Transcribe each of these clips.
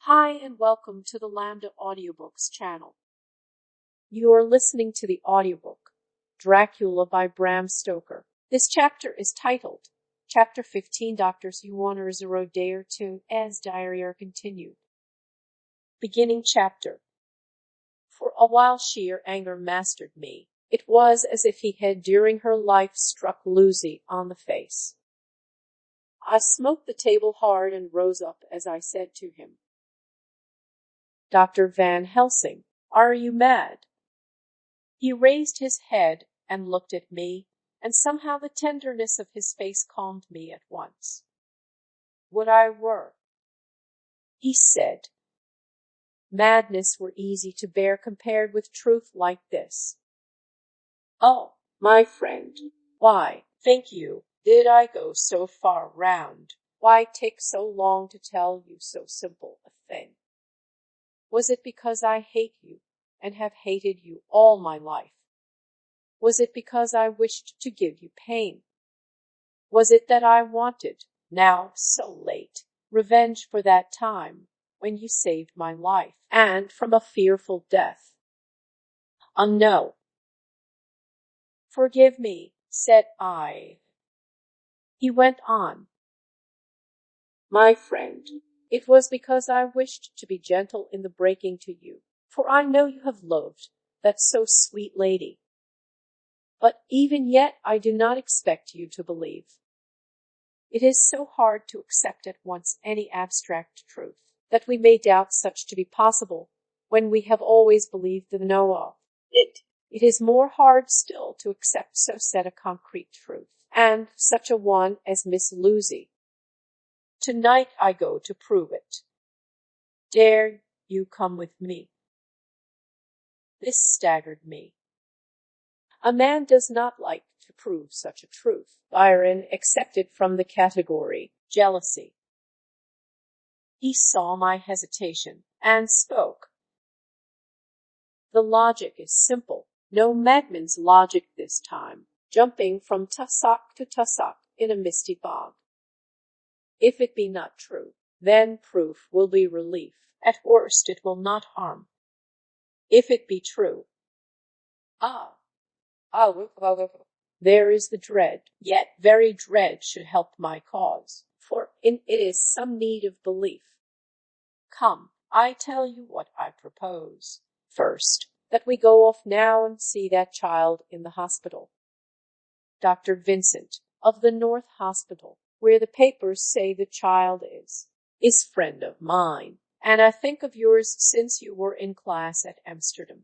Hi and welcome to the Lambda Audiobooks channel. You are listening to the audiobook Dracula by Bram Stoker. This chapter is titled Chapter 15 Dr. SEWARD'S Day 2 as Diary are continued. Beginning chapter. For a while sheer anger mastered me. It was as if he had during her life struck Lucy on the face. I smote the table hard and rose up as I said to him, Dr. Van Helsing, are you mad? He raised his head and looked at me, and somehow the tenderness of his face calmed me at once. Would I were. He said, madness were easy to bear compared with truth like this. Oh, my friend, why, think you, did I go so far round? Why take so long to tell you so simple a thing? Was it because I hate you, and have hated you all my life? Was it because I wished to give you pain? Was it that I wanted, now so late, revenge for that time when you saved my life, and from a fearful death? No. Forgive me, said I. He went on. My friend, it was because I wished to be gentle in the breaking to you, for I know you have loved that so sweet lady. But even yet I do not expect you to believe. It is so hard to accept at once any abstract truth, that we may doubt such to be possible, when we have always believed the know of it. It is more hard still to accept so set a concrete truth, and such a one as Miss Lucy. Tonight I go to prove it. Dare you come with me? This staggered me. A man does not like to prove such a truth. Byron accepted from the category jealousy. He saw my hesitation and spoke. The logic is simple. No madman's logic this time, jumping from tussock to tussock in a misty bog. If it be not true, then proof will be relief. At worst it will not harm. If it be true, there is the dread, yet very dread should help my cause, for in it is some need of belief. Come, I tell you what I propose. First, that we go off now and see that child in the hospital. Dr. Vincent, of the North Hospital, where the papers say the child is friend of mine, and I think of yours since you were in class at Amsterdam.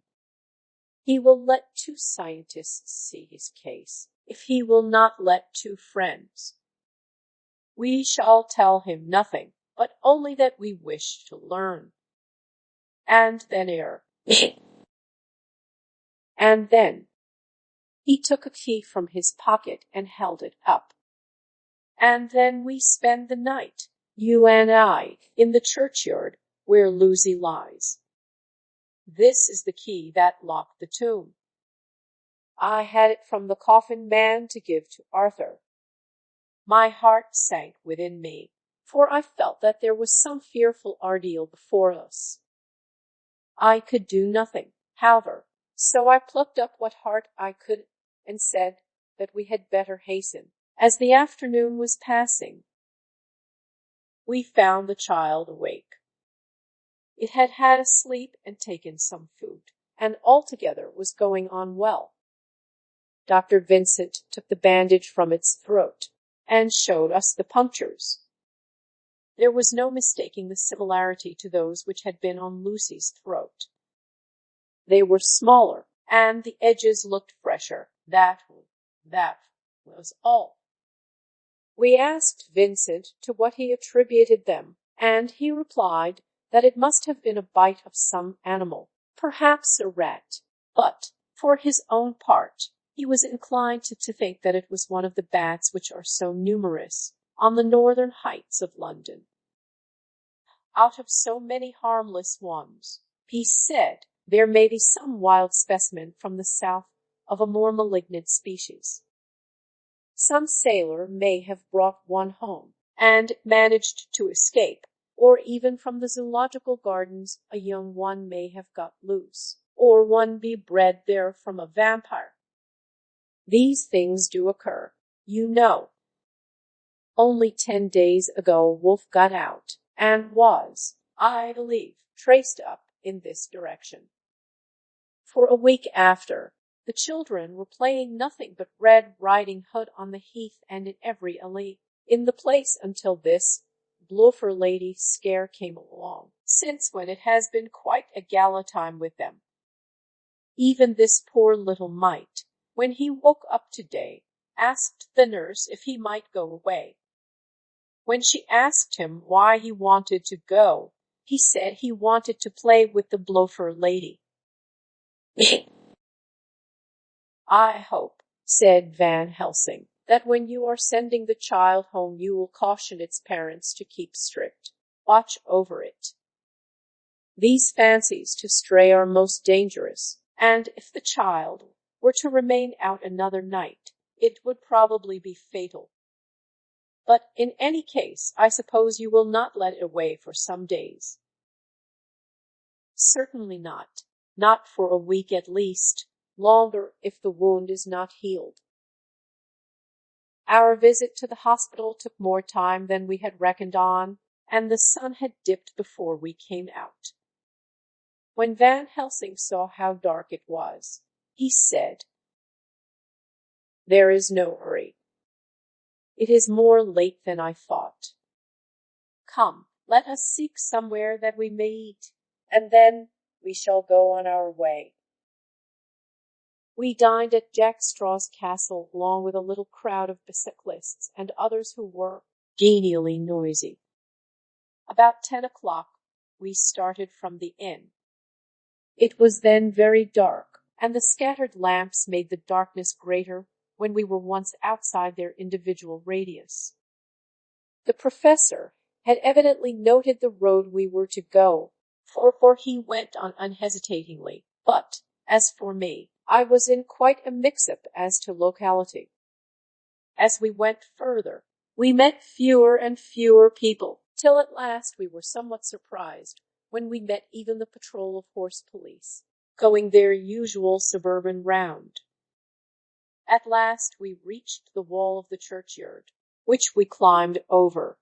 He will let two scientists see his case, if he will not let two friends. We shall tell him nothing, but only that we wish to learn. And then and then he took a key from his pocket and held it up. And then we spend the night, you and I, in the churchyard where Lucy lies. This is the key that locked the tomb. I had it from the coffin man to give to Arthur. My heart sank within me, for I felt that there was some fearful ordeal before us. I could do nothing, however, so I plucked up what heart I could and said that we had better hasten, as the afternoon was passing. We found the child awake. It had had a sleep and taken some food, and altogether was going on well. Dr. Vincent took the bandage from its throat, and showed us the punctures. There was no mistaking the similarity to those which had been on Lucy's throat. They were smaller, and the edges looked fresher. That was all. We asked Vincent to what he attributed them, and he replied that it must have been a bite of some animal, perhaps a rat, but, for his own part, he was inclined to think that it was one of the bats which are so numerous on the northern heights of London. Out of so many harmless ones, he said, there may be some wild specimen from the south of a more malignant species. Some sailor may have brought one home, and managed to escape, or even from the zoological gardens a young one may have got loose, or one be bred there from a vampire. These things do occur, you know. Only 10 days ago Wolf got out, and was, I believe, traced up in this direction. For a week after, the children were playing nothing but Red Riding Hood on the heath and in every alley in the place until this bloofer lady scare came along, since when it has been quite a gala time with them. Even this poor little mite, when he woke up today, asked the nurse if he might go away. When she asked him why he wanted to go, he said he wanted to play with the bloofer lady. I hope, said Van Helsing, that when you are sending the child home you will caution its parents to keep strict watch over it. These fancies to stray are most dangerous, and if the child were to remain out another night, it would probably be fatal. But in any case, I suppose you will not let it away for some days. Certainly not for a week at least, longer if the wound is not healed. Our visit to the hospital took more time than we had reckoned on, and the sun had dipped before we came out. When Van Helsing saw how dark it was, he said, "There is no hurry. It is more late than I thought. Come, let us seek somewhere that we may eat, and then we shall go on our way." We dined at Jack Straw's castle along with a little crowd of bicyclists and others who were genially noisy. About 10 o'clock we started from the inn. It was then very dark, and the scattered lamps made the darkness greater when we were once outside their individual radius. The professor had evidently noted the road we were to go, for he went on unhesitatingly, but, as for me, I was in quite a mix-up as to locality. As we went further, we met fewer and fewer people, till at last we were somewhat surprised when we met even the patrol of horse police, going their usual suburban round. At last we reached the wall of the churchyard, which we climbed over,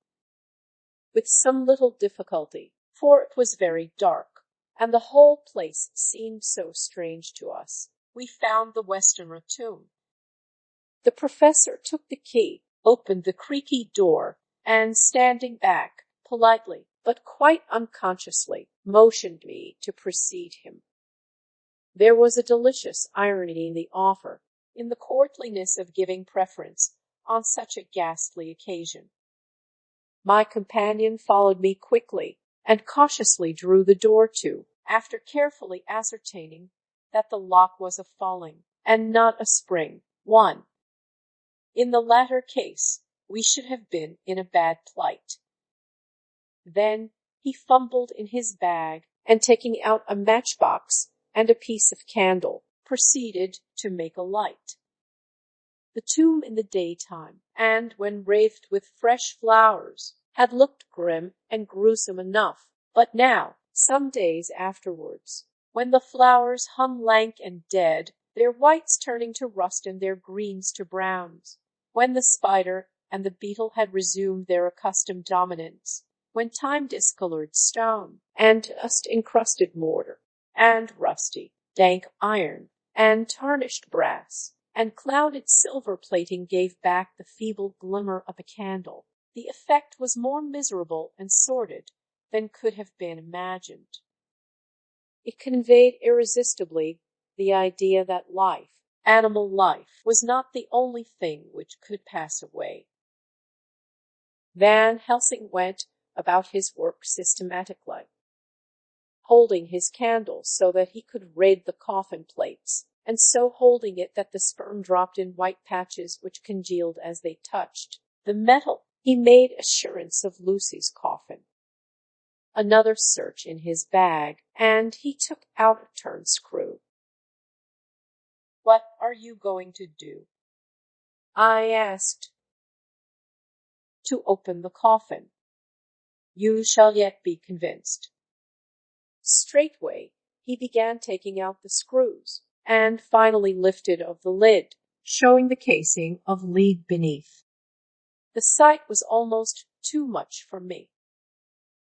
with some little difficulty, for it was very dark, and the whole place seemed so strange to us. We found the western tomb. The professor took the key, opened the creaky door, and standing back, politely, but quite unconsciously, motioned me to precede him. There was a delicious irony in the offer, in the courtliness of giving preference on such a ghastly occasion. My companion followed me quickly, and cautiously drew the door to, after carefully ascertaining that the lock was a falling, and not a spring, one. In the latter case, we should have been in a bad plight. Then he fumbled in his bag, and taking out a matchbox and a piece of candle, proceeded to make a light. The tomb in the daytime, and when wreathed with fresh flowers, had looked grim and gruesome enough, but now, some days afterwards, when the flowers hung lank and dead, their whites turning to rust and their greens to browns, when the spider and the beetle had resumed their accustomed dominance, when time discolored stone, and dust-encrusted mortar, and rusty, dank iron, and tarnished brass, and clouded silver plating gave back the feeble glimmer of a candle, the effect was more miserable and sordid than could have been imagined. It conveyed irresistibly the idea that life, animal life, was not the only thing which could pass away. Van Helsing went about his work systematically, holding his candle so that he could raid the coffin plates, and so holding it that the sperm dropped in white patches which congealed as they touched the metal. He made assurance of Lucy's coffin. Another search in his bag, and he took out a turnscrew. "What are you going to do?" I asked. "To open the coffin." You shall yet be convinced." Straightway he began taking out the screws, and finally lifted of the lid, showing the casing of lead beneath. The sight was almost too much for me.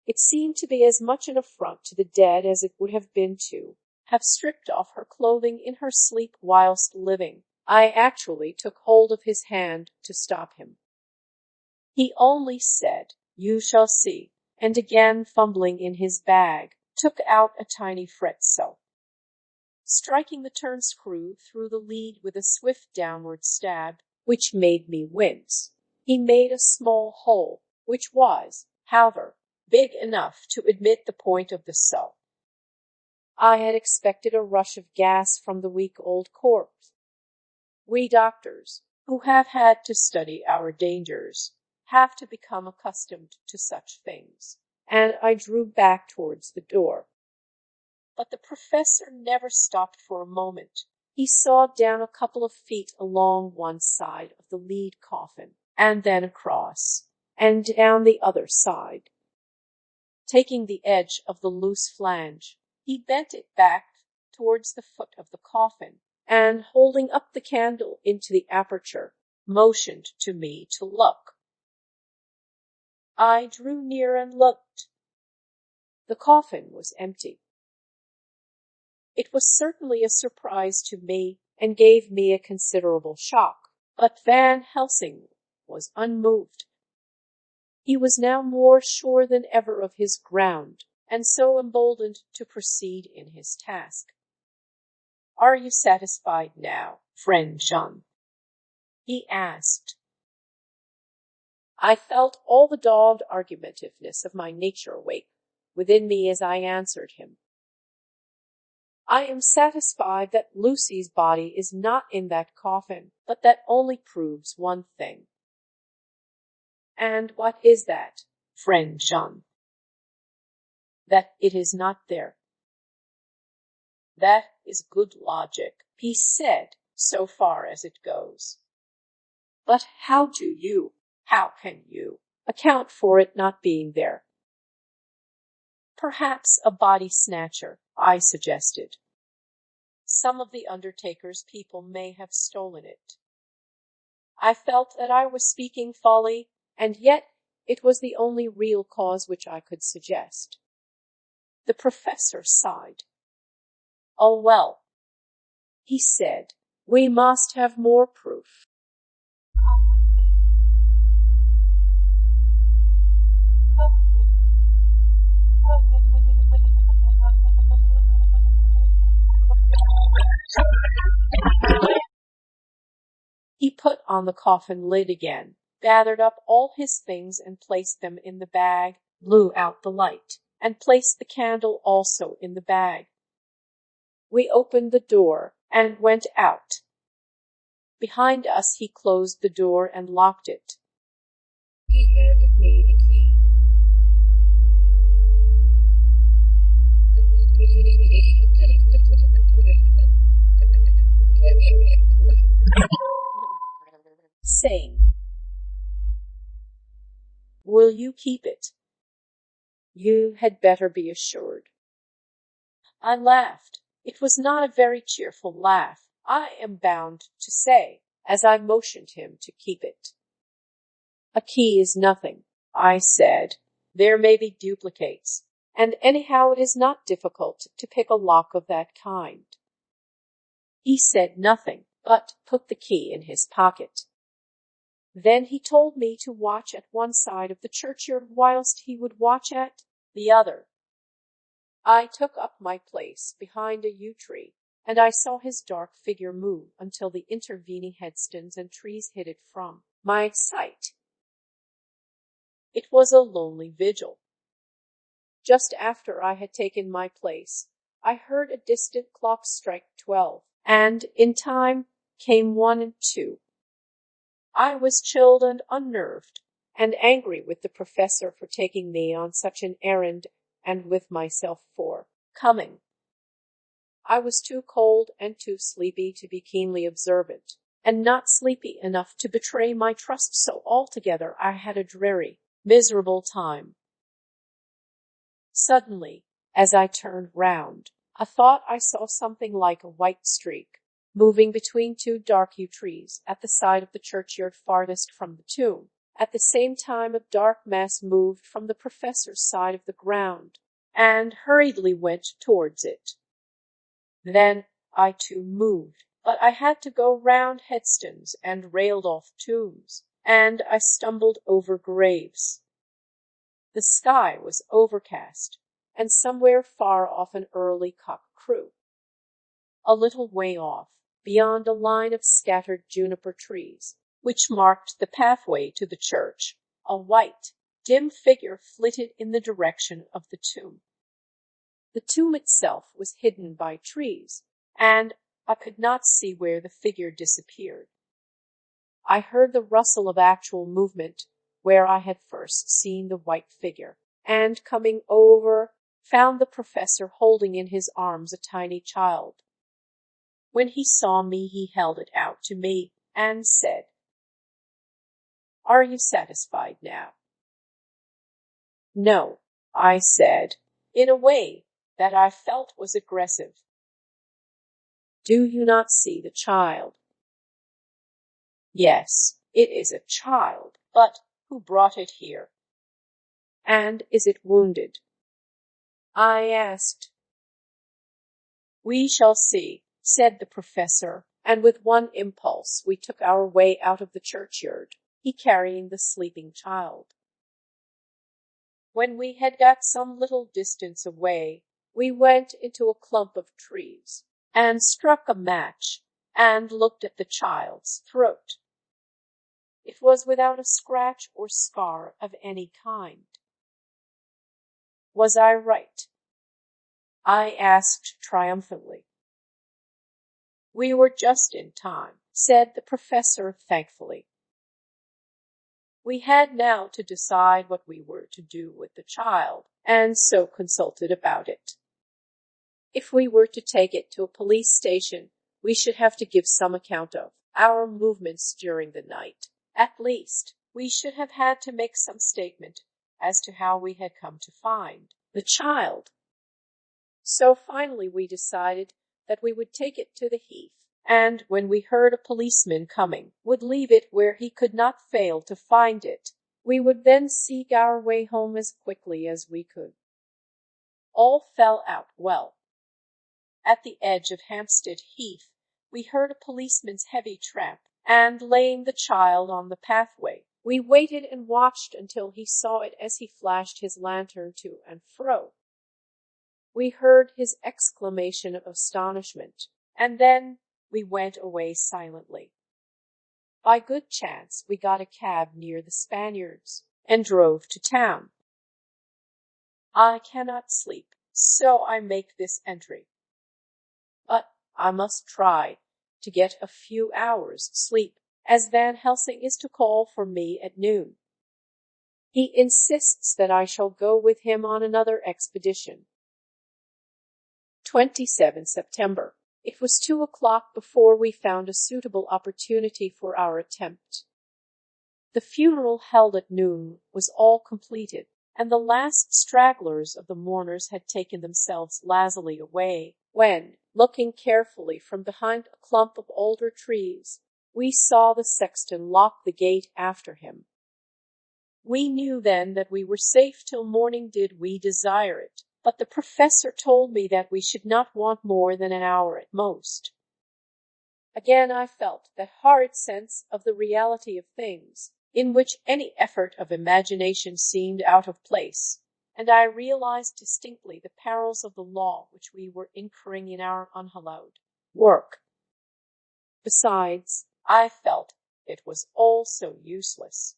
It seemed to be as much an affront to the dead as it would have been to have stripped off her clothing in her sleep whilst living. I actually took hold of his hand to stop him. He only said, "You shall see," and again fumbling in his bag, took out a tiny fretsaw. Striking the turn screw through the lead with a swift downward stab, which made me wince, he made a small hole, which was, however, big enough to admit the point of the saw. I had expected a rush of gas from the weak old corpse. We doctors, who have had to study our dangers, have to become accustomed to such things, and I drew back towards the door. But the professor never stopped for a moment. He sawed down a couple of feet along one side of the lead coffin, and then across, and down the other side. Taking the edge of the loose flange, he bent it back towards the foot of the coffin, and holding up the candle into the aperture, motioned to me to look. I drew near and looked. The coffin was empty. It was certainly a surprise to me, and gave me a considerable shock, but Van Helsing was unmoved. He was now more sure than ever of his ground, and so emboldened to proceed in his task. "Are you satisfied now, friend Jean?" he asked. I felt all the dogged argumentiveness of my nature awake within me as I answered him. "I am satisfied that Lucy's body is not in that coffin, but that only proves one thing." "And what is that, friend Jean?" "That it is not there." "That is good logic," he said, "so far as it goes. But how can you, account for it not being there?" "Perhaps a body snatcher," I suggested. "Some of the undertaker's people may have stolen it." I felt that I was speaking folly, and yet it was the only real cause which I could suggest. The professor sighed. "Oh, well," he said, "we must have more proof. Come with me. Come with me." He put on the coffin lid again, gathered up all his things and placed them in the bag, blew out the light, and placed the candle also in the bag. We opened the door and went out. Behind us he closed the door and locked it. He handed me the key. Saying, "Will you keep it? You had better be assured." I laughed. It was not a very cheerful laugh, I am bound to say, as I motioned him to keep it. "A key is nothing," I said. "There may be duplicates, and anyhow it is not difficult to pick a lock of that kind." He said nothing, but put the key in his pocket. Then he told me to watch at one side of the churchyard whilst he would watch at the other. I took up my place behind a yew tree, and I saw his dark figure move until the intervening headstones and trees hid it from my sight. It was a lonely vigil. Just after I had taken my place, I heard a distant clock strike 12, and in time came 1 and 2. I was chilled and unnerved, and angry with the professor for taking me on such an errand, and with myself for coming. I was too cold and too sleepy to be keenly observant, and not sleepy enough to betray my trust, so altogether I had a dreary, miserable time. Suddenly, as I turned round, I thought I saw something like a white streak moving between two dark yew trees at the side of the churchyard farthest from the tomb. At the same time, a dark mass moved from the professor's side of the ground and hurriedly went towards it. Then I too moved, but I had to go round headstones and railed off tombs, and I stumbled over graves. The sky was overcast, and somewhere far off an early cock crew. A little way off, beyond a line of scattered juniper trees, which marked the pathway to the church, a white, dim figure flitted in the direction of the tomb. The tomb itself was hidden by trees, and I could not see where the figure disappeared. I heard the rustle of actual movement where I had first seen the white figure, and coming over, found the professor holding in his arms a tiny child. When he saw me, he held it out to me and said, "Are you satisfied now?" "No," I said, in a way that I felt was aggressive. "Do you not see the child?" "Yes, it is a child, but who brought it here? And is it wounded?" I asked. "We shall see," said the professor, and with one impulse we took our way out of the churchyard, he carrying the sleeping child. When we had got some little distance away, we went into a clump of trees, and struck a match, and looked at the child's throat. It was without a scratch or scar of any kind. Was I right? I asked triumphantly. "We were just in time," said the professor thankfully. We had now to decide what we were to do with the child, and so consulted about it. If we were to take it to a police station, we should have to give some account of our movements during the night. At least, we should have had to make some statement as to how we had come to find the child. So finally we decided that we would take it to the heath, and when we heard a policeman coming, would leave it where he could not fail to find it. We would then seek our way home as quickly as we could. All fell out well. At the edge of Hampstead Heath, we heard a policeman's heavy tramp, and laying the child on the pathway, we waited and watched until he saw it as he flashed his lantern to and fro. We heard his exclamation of astonishment, and then we went away silently. By good chance, we got a cab near the Spaniards, and drove to town. I cannot sleep, so I make this entry. But I must try to get a few hours' sleep, as Van Helsing is to call for me at noon. He insists that I shall go with him on another expedition. 27 September. It was 2 o'clock before we found a suitable opportunity for our attempt. The funeral held at noon was all completed, and the last stragglers of the mourners had taken themselves lazily away, when, looking carefully from behind a clump of older trees, we saw the sexton lock the gate after him. We knew then that we were safe till morning did we desire it, but the professor told me that we should not want more than an hour at most. Again I felt that horrid sense of the reality of things, in which any effort of imagination seemed out of place, and I realized distinctly the perils of the law which we were incurring in our unhallowed work. Besides, I felt it was all so useless.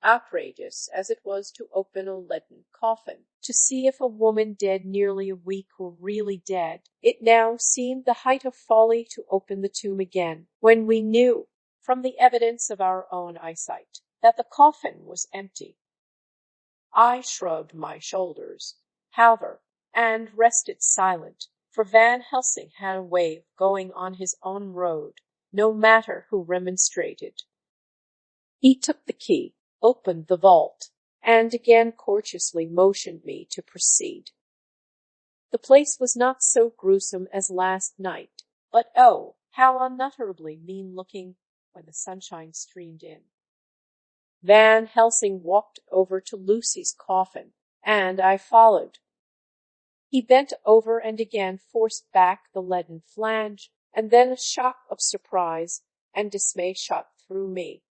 Outrageous as it was to open a leaden coffin, to see if a woman dead nearly a week were really dead, it now seemed the height of folly to open the tomb again, when we knew, from the evidence of our own eyesight, that the coffin was empty. I shrugged my shoulders, however, and rested silent, for Van Helsing had a way of going on his own road, no matter who remonstrated. He took the key, opened the vault, and again courteously motioned me to proceed. The place was not so gruesome as last night, but oh, how unutterably mean-looking when the sunshine streamed in. Van Helsing walked over to Lucy's coffin, and I followed. He bent over and again forced back the leaden flange, and then a shock of surprise and dismay shot through me.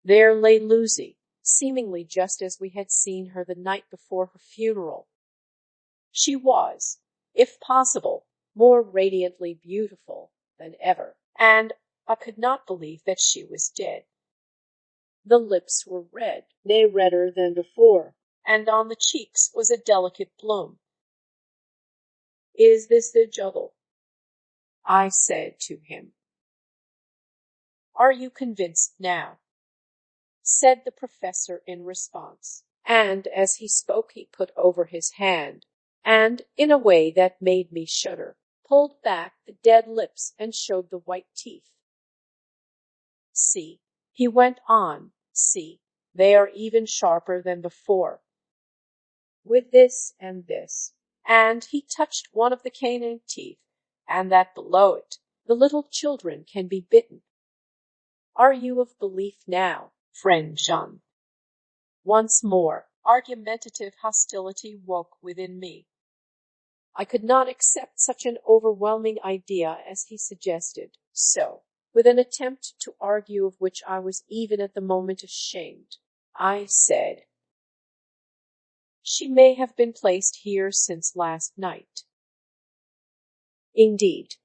There lay Lucy, seemingly just as we had seen her the night before her funeral. She was, if possible, more radiantly beautiful than ever, and I could not believe that she was dead. The lips were red, nay, redder than before, and on the cheeks was a delicate bloom. "Is this the juggle?" I said to him. "Are you convinced now?" said the professor in response, and as he spoke he put over his hand, and, in a way that made me shudder, pulled back the dead lips and showed the white teeth. "See," he went on, "see, they are even sharper than before. With this and this," and he touched one of the canine teeth, "and that below it, the little children can be bitten. Are you of belief now, friend Jean?" Once more, argumentative hostility woke within me. I could not accept such an overwhelming idea as he suggested, so, with an attempt to argue of which I was even at the moment ashamed, I said, "She may have been placed here since last night." "Indeed."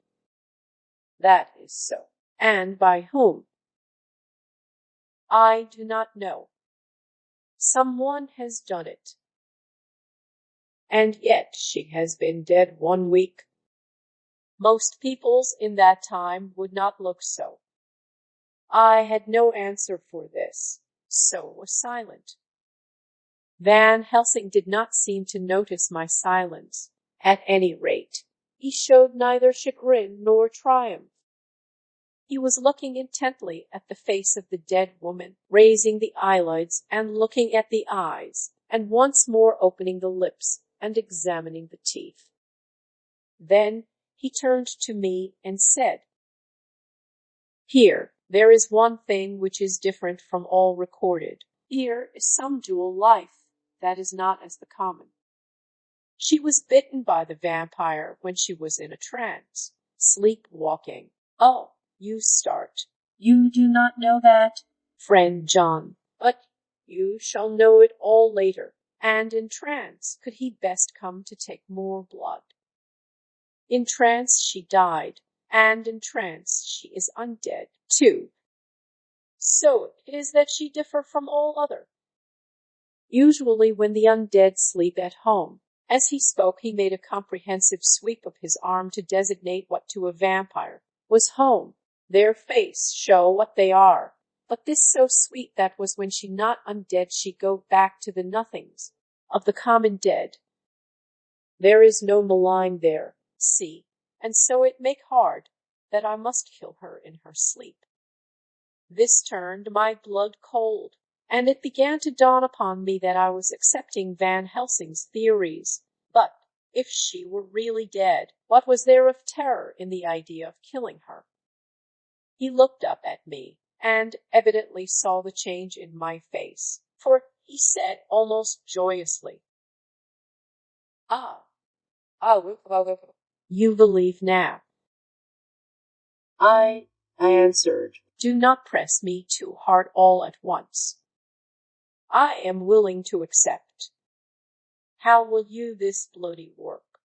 "That is so. And by whom?" "I do not know. Someone has done it." "And yet she has been dead 1 week." "Most peoples in that time would not look so." I had no answer for this, so was silent. Van Helsing did not seem to notice my silence. At any rate, he showed neither chagrin nor triumph. He was looking intently at the face of the dead woman, raising the eyelids and looking at the eyes, and once more opening the lips and examining the teeth. Then he turned to me and said, "Here, there is one thing which is different from all recorded. Here is some dual life that is not as the common. She was bitten by the vampire when she was in a trance, sleepwalking." "Oh, you start. You do not know that, friend John, but you shall know it all later. And in trance could he best come to take more blood? In trance she died, and in trance she is undead, too. So it is that she differ from all other. Usually when the undead sleep at home." As he spoke, he made a comprehensive sweep of his arm to designate what to a vampire was home. "Their face show what they are, but this so sweet that was when she not undead she go back to the nothings of the common dead. There is no malign there, see, and so it make hard that I must kill her in her sleep." This turned my blood cold, and it began to dawn upon me that I was accepting Van Helsing's theories. But if she were really dead, what was there of terror in the idea of killing her? He looked up at me, and evidently saw the change in my face, for he said almost joyously, you believe now." I answered, "Do not press me too hard all at once. I am willing to accept. How will you this bloody work?"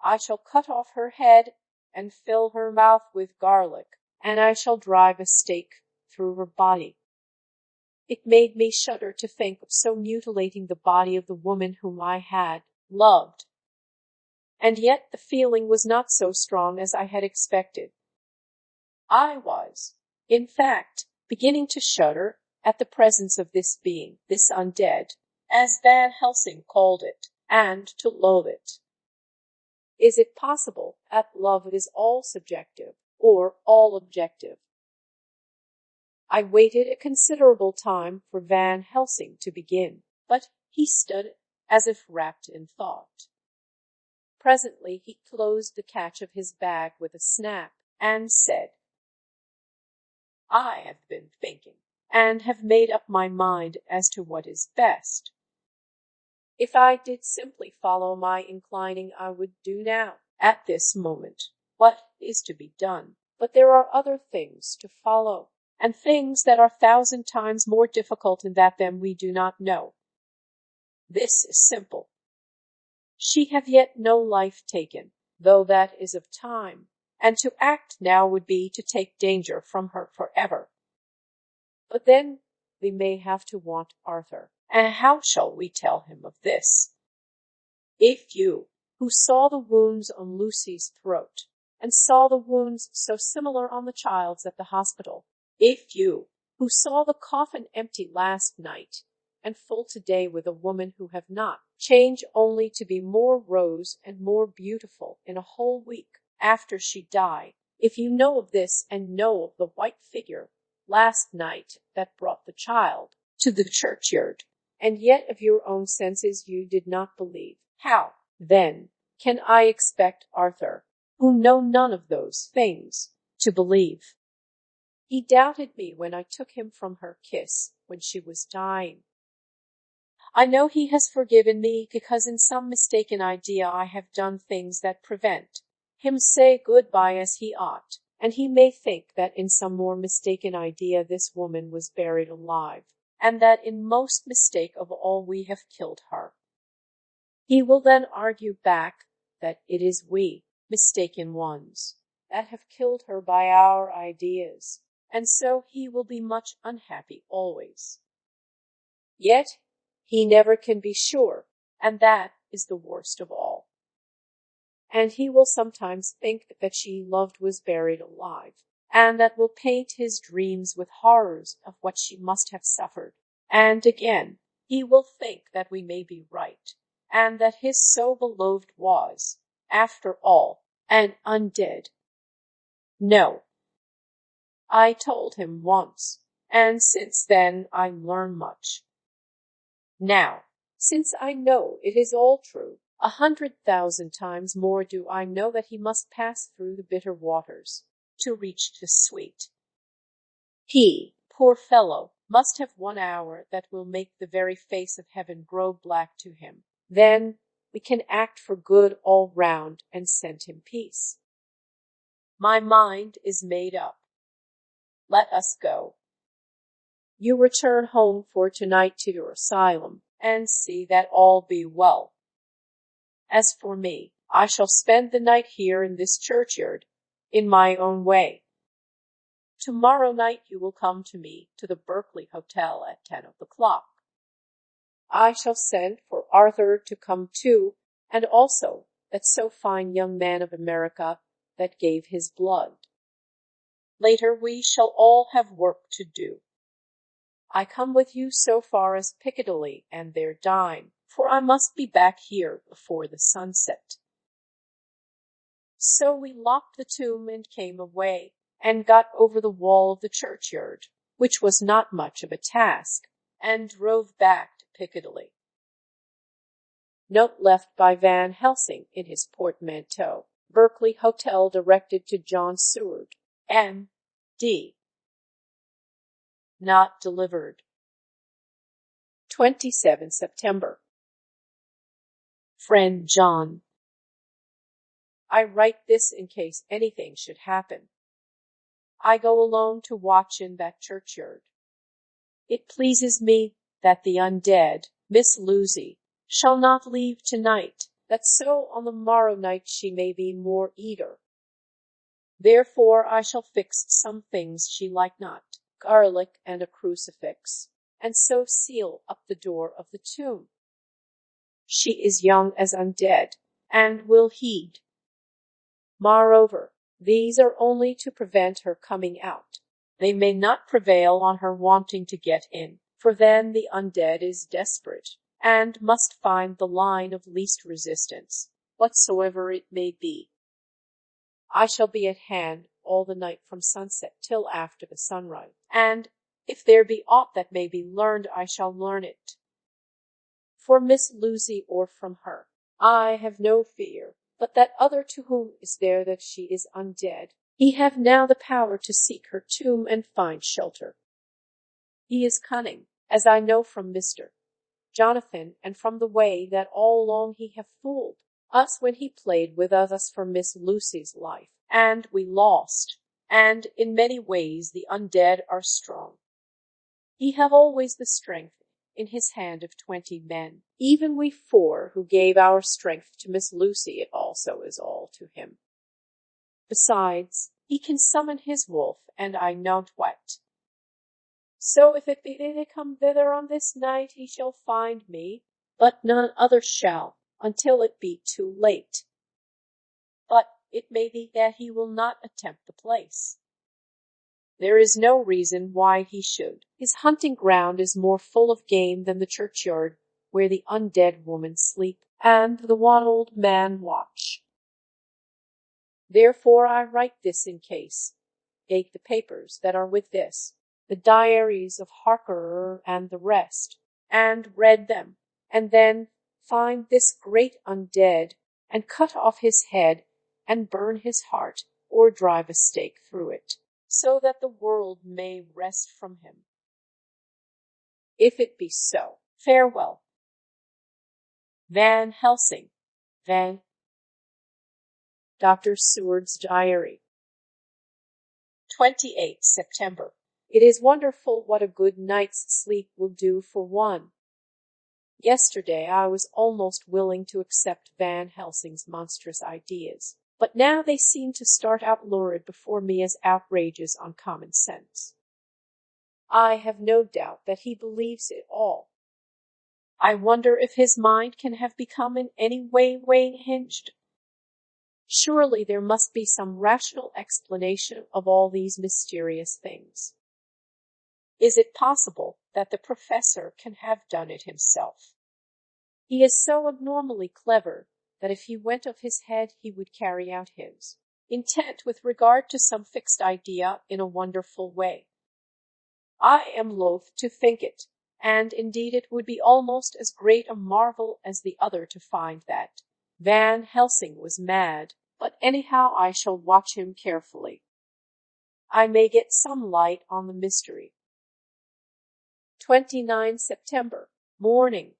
"I shall cut off her head and fill her mouth with garlic, and I shall drive a stake through her body." It made me shudder to think of so mutilating the body of the woman whom I had loved. And yet the feeling was not so strong as I had expected. I was, in fact, beginning to shudder at the presence of this being, this undead, as Van Helsing called it, and to loathe it. Is it possible that love is all subjective, or all objective? I waited a considerable time for Van Helsing to begin, but he stood as if wrapped in thought. Presently he closed the catch of his bag with a snap, and said, "I have been thinking, and have made up my mind as to what is best. If I did simply follow my inclining, I would do now, at this moment, what is to be done. But there are other things to follow, and things that are 1,000 times more difficult in that them we do not know. This is simple. She have yet no life taken, though that is of time, and to act now would be to take danger from her forever. But then we may have to want Arthur, and how shall we tell him of this? If you, who saw the wounds on Lucy's throat, and saw the wounds so similar on the child's at the hospital, if you, who saw the coffin empty last night, and full today with a woman who have not changed only to be more rose and more beautiful in a whole week after she died, if you know of this, and know of the white figure last night that brought the child to the churchyard, and yet of your own senses you did not believe, how, then, can I expect Arthur, who know none of those things, to believe? He doubted me when I took him from her kiss when she was dying. I know he has forgiven me, because in some mistaken idea I have done things that prevent him say good-bye as he ought, and he may think that in some more mistaken idea this woman was buried alive, and that in most mistake of all we have killed her. He will then argue back that it is we, mistaken ones, that have killed her by our ideas, and so he will be much unhappy always. Yet he never can be sure, and that is the worst of all. And he will sometimes think that she loved was buried alive, and that will paint his dreams with horrors of what she must have suffered. And again, he will think that we may be right, and that his so beloved was, after all, an undead. No, I told him once, and since then I learn much. Now, since I know it is all true, 100,000 times more do I know that he must pass through the bitter waters to reach the sweet. He, poor fellow, must have 1 hour that will make the very face of heaven grow black to him. Then we can act for good all round and send him peace. My mind is made up. Let us go. You return home for tonight to your asylum, and see that all be well. As for me, I shall spend the night here in this churchyard, in my own way. Tomorrow night you will come to me to the Berkeley Hotel at 10 o'clock. I shall send for Arthur to come too, and also that so fine young man of America that gave his blood. Later we shall all have work to do. I come with you so far as Piccadilly and there dine, for I must be back here before the sunset. So we locked the tomb and came away, and got over the wall of the churchyard, which was not much of a task, and drove back to Piccadilly. Note left by Van Helsing in his portmanteau. Berkeley Hotel, directed to John Seward, M.D. Not delivered. 27 September. Friend John, I write this in case anything should happen. I go alone to watch in that churchyard. It pleases me that the undead, Miss Lucy, shall not leave tonight, that so on the morrow night she may be more eager. Therefore I shall fix some things she like not, garlic and a crucifix, and so seal up the door of the tomb. She is young as undead, and will heed. Moreover, these are only to prevent her coming out. They may not prevail on her wanting to get in, for then the undead is desperate, and must find the line of least resistance, whatsoever it may be. I shall be at hand all the night from sunset till after the sunrise, and If there be aught that may be learned, I shall learn it. For Miss Lucy or from her, I have no fear, but that other to whom is there that she is undead. He have now the power to seek her tomb and find shelter. He is cunning, as I know from Mr. Jonathan, and from the way that all along he have fooled us when he played with us for Miss Lucy's life, and we lost. And in many ways the undead are strong. He have always the strength in his hand of 20 men. Even we 4 who gave our strength to Miss Lucy, it also is all to him. Besides, he can summon his wolf, and I not what. So if it be they come thither on this night, he shall find me, but none other shall, until it be too late. But it may be that he will not attempt the place. There is no reason why he should. His hunting ground is more full of game than the churchyard where the undead woman sleep, and the one old man watch. Therefore I write this in case. Take the papers that are with this, the diaries of Harker and the rest, and read them, and then find this great undead, and cut off his head, and burn his heart, or drive a stake through it, so that the world may rest from him. If it be so, farewell. Van Helsing, Van. Dr. Seward's Diary. 28 September. It is wonderful what a good night's sleep will do for one. Yesterday I was almost willing to accept Van Helsing's monstrous ideas, but now they seem to start out lurid before me as outrages on common sense. I have no doubt that he believes it all. I wonder if his mind can have become in any way hinged. Surely there must be some rational explanation of all these mysterious things. Is it possible that the professor can have done it himself? He is so abnormally clever that if he went of his head he would carry out his intent with regard to some fixed idea in a wonderful way. I am loath to think it, and indeed it would be almost as great a marvel as the other to find that Van Helsing was mad, but anyhow I shall watch him carefully. I may get some light on the mystery. 29 September, morning.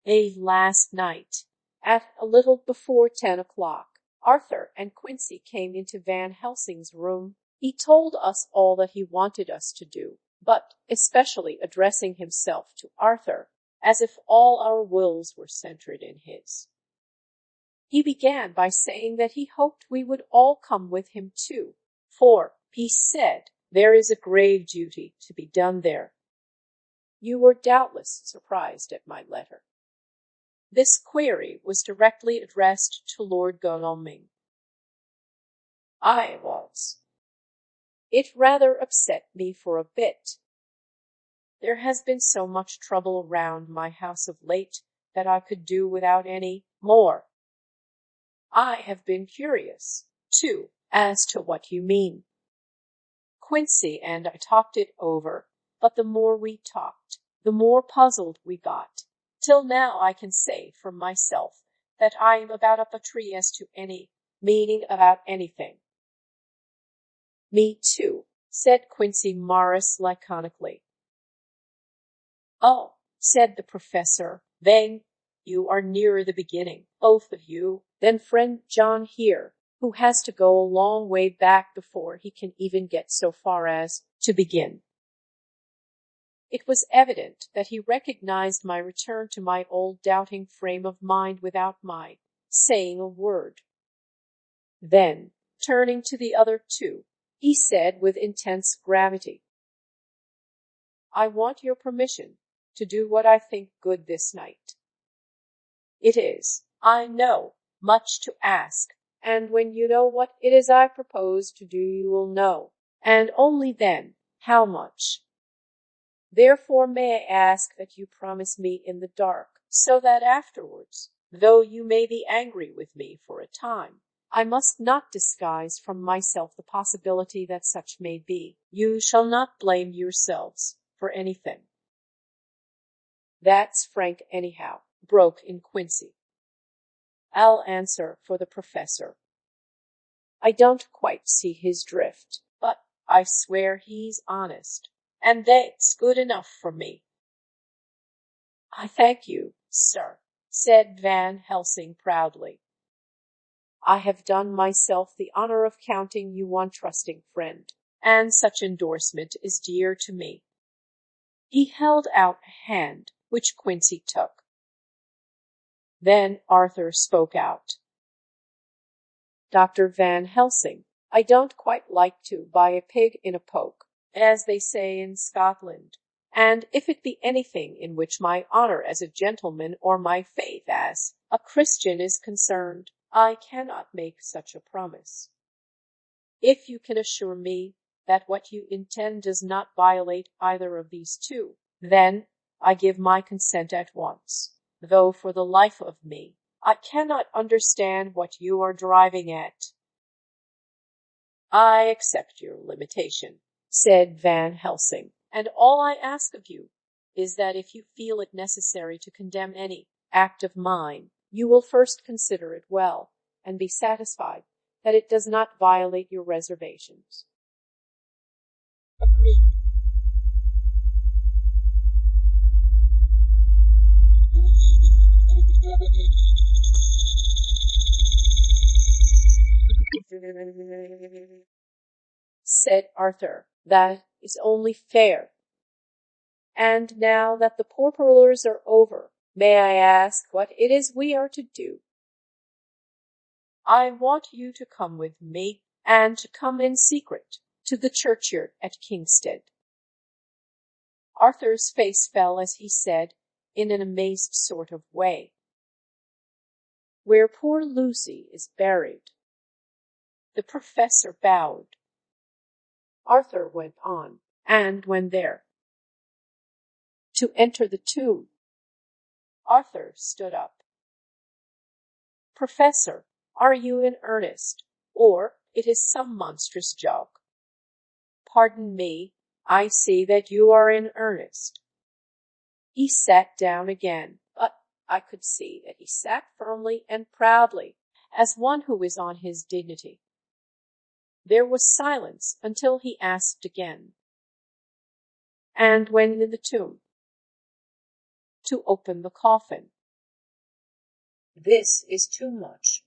Last night, at a little before 10 o'clock, Arthur and Quincy came into Van Helsing's room. He told us all that he wanted us to do, but especially addressing himself to Arthur, as if all our wills were centered in his. He began by saying that he hoped we would all come with him too, for, he said, there is a grave duty to be done there. You were doubtless surprised at my letter. This query was directly addressed to Lord Godalming. I was. It rather upset me for a bit. There has been so much trouble around my house of late that I could do without any more. I have been curious, too, as to what you mean. Quincy and I talked it over, but the more we talked, the more puzzled we got. Till now I can say for myself that I am about up a tree as to any meaning about anything. Me too, said Quincy Morris laconically. Oh, said the professor, then you are nearer the beginning, both of you, than friend John here, who has to go a long way back before he can even get so far as to begin. It was evident that he recognized my return to my old doubting frame of mind without my saying a word. Then, turning to the other two, he said with intense gravity, I want your permission to do what I think good this night. It is, I know, much to ask, and when you know what it is I propose to do you will know, and only then, how much. Therefore may I ask that you promise me in the dark, so that afterwards, though you may be angry with me for a time, I must not disguise from myself the possibility that such may be. You shall not blame yourselves. for anything. That's frank anyhow, broke in Quincy. I'll answer for the professor. I don't quite see his drift, but I swear he's honest, and that's good enough for me. I thank you, sir, said Van Helsing proudly. I have done myself the honor of counting you one trusting friend, and such endorsement is dear to me. He held out a hand, which Quincy took. Then Arthur spoke out. Dr. Van Helsing, I don't quite like to buy a pig in a poke, as they say in Scotland, and if it be anything in which my honor as a gentleman or my faith as a Christian is concerned, I cannot make such a promise. If you can assure me that what you intend does not violate either of these two, then I give my consent at once, though for the life of me I cannot understand what you are driving at. I accept your limitation, said Van Helsing, and all I ask of you is that if you feel it necessary to condemn any act of mine, you will first consider it well, and be satisfied that it does not violate your reservations. Agreed. Said Arthur, that is only fair. And now that the pourparlers are over, may I ask what it is we are to do? I want you to come with me, and to come in secret to the churchyard at Kingstead. Arthur's face fell as he said, in an amazed sort of way, where poor Lucy is buried. The professor bowed. Arthur went on, and when there, to enter the tomb, Arthur stood up. Professor, are you in earnest, or it is some monstrous joke? Pardon me, I see that you are in earnest. He sat down again, but I could see that he sat firmly and proudly, as one who is on his dignity. There was silence until he asked again, and when in the tomb? To open the coffin. This is too much,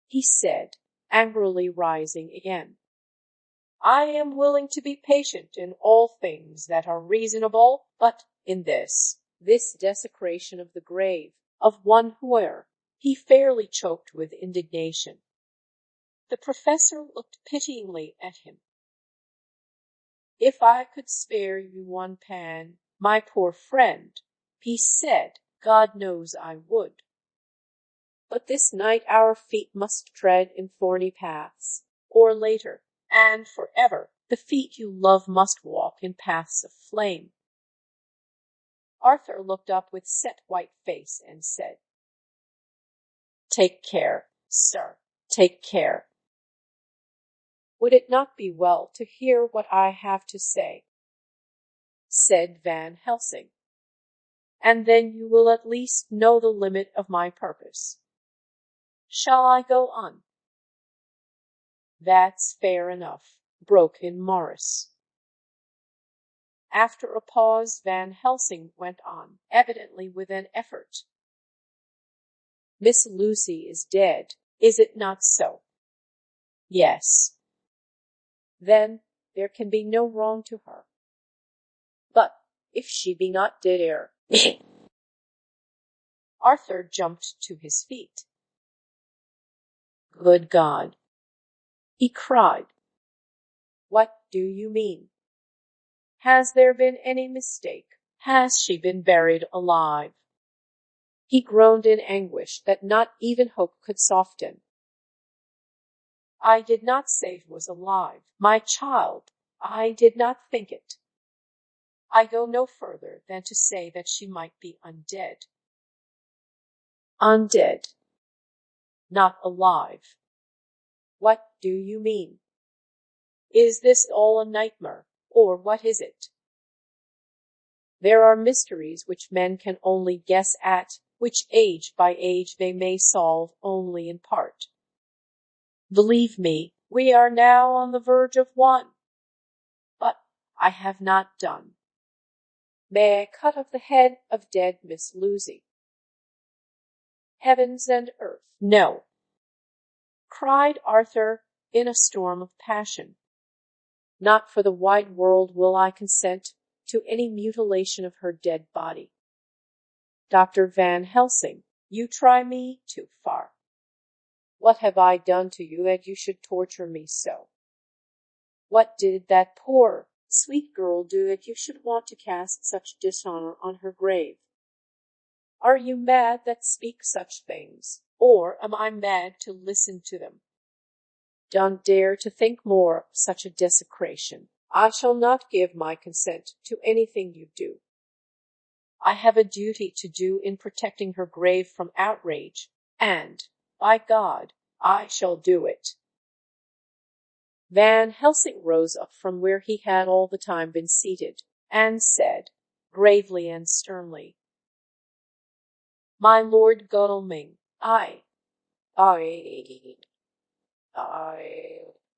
he said, angrily rising again. I am willing to be patient in all things that are reasonable, but in this desecration of the grave of one where he fairly choked with indignation. The professor looked pityingly at him. If I could spare you one pan, my poor friend, he said, God knows I would. But this night our feet must tread in thorny paths, or later, and forever, the feet you love must walk in paths of flame. Arthur looked up with set white face and said, Take care, sir, take care. Would it not be well to hear what I have to say? Said Van Helsing, and then you will at least know the limit of my purpose. Shall I go on? That's fair enough, broke in Morris. After a pause, Van Helsing went on, evidently with an effort. Miss Lucy is dead, is it not so? Yes. Then there can be no wrong to her. But if she be not dead ere... Arthur jumped to his feet. Good God, he cried. What do you mean? Has there been any mistake? Has she been buried alive? He groaned in anguish that not even hope could soften. I did not say it was alive, my child. I did not think it. I go no further than to say that she might be undead. Undead, not alive. What do you mean? Is this all a nightmare, or what is it? There are mysteries which men can only guess at, which age by age they may solve only in part. Believe me, we are now on the verge of one. But I have not done. May I cut off the head of dead Miss Lucy? Heavens and earth, no! Cried Arthur in a storm of passion. Not for the wide world will I consent to any mutilation of her dead body. Dr. Van Helsing, you try me too far. What have I done to you that you should torture me so? What did that poor, sweet girl do that you should want to cast such dishonor on her grave? Are you mad that speak such things, or am I mad to listen to them? Don't dare to think more of such a desecration. I shall not give my consent to anything you do. I have a duty to do in protecting her grave from outrage, and, by God, I shall do it. Van Helsing rose up from where he had all the time been seated, and said, gravely and sternly, My Lord Godalming, I,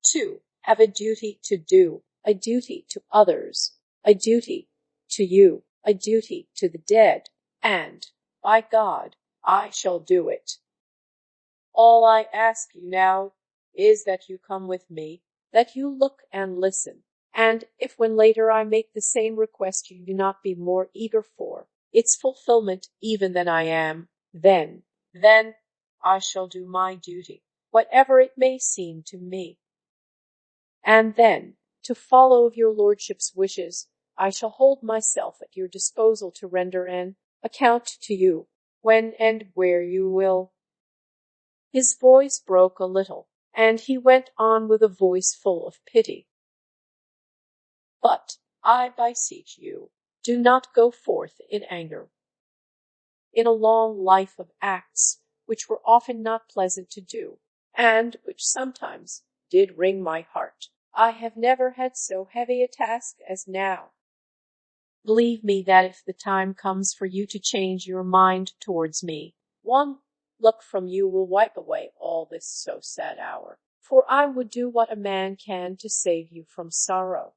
too, have a duty to do, a duty to others, a duty to you, a duty to the dead, and, by God, I shall do it. All I ask you now is that you come with me, that you look and listen, and if when later I make the same request you do not be more eager for its fulfillment even than I am, then I shall do my duty, whatever it may seem to me. And then, to follow of your lordship's wishes, I shall hold myself at your disposal to render an account to you, when and where you will. His voice broke a little, and he went on with a voice full of pity. But I beseech you, do not go forth in anger. In a long life of acts, which were often not pleasant to do, and which sometimes did wring my heart, I have never had so heavy a task as now. Believe me that if the time comes for you to change your mind towards me, one look from you will wipe away all this so sad hour, for I would do what a man can to save you from sorrow.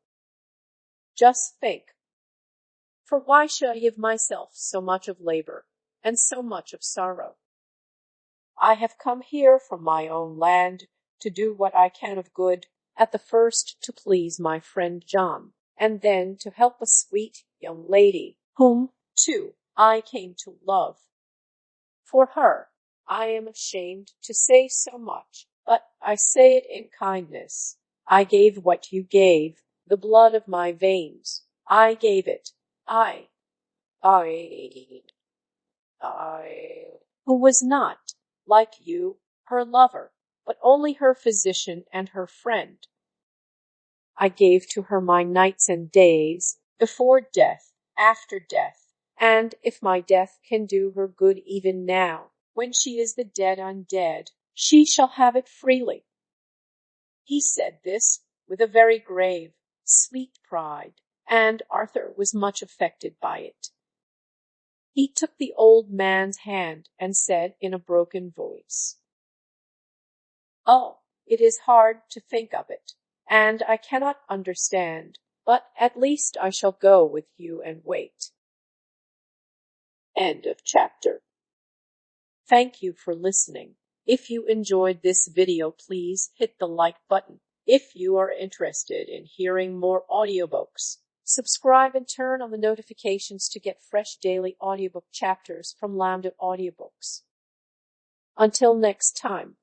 Just think, for why should I give myself so much of labor and so much of sorrow? I have come here from my own land to do what I can of good, at the first to please my friend John, and then to help a sweet young lady, whom, too, I came to love. For her, I am ashamed to say so much, but I say it in kindness. I gave what you gave, the blood of my veins. I gave it. I, who was not, like you, her lover, but only her physician and her friend. I gave to her my nights and days, before death, after death, and if my death can do her good even now, when she is the dead undead, she shall have it freely. He said this with a very grave, sweet pride, and Arthur was much affected by it. He took the old man's hand and said in a broken voice, Oh, it is hard to think of it, and I cannot understand, but at least I shall go with you and wait. End of chapter. Thank you for listening. If you enjoyed this video, please hit the like button. If you are interested in hearing more audiobooks, subscribe and turn on the notifications to get fresh daily audiobook chapters from Lambda Audiobooks. Until next time.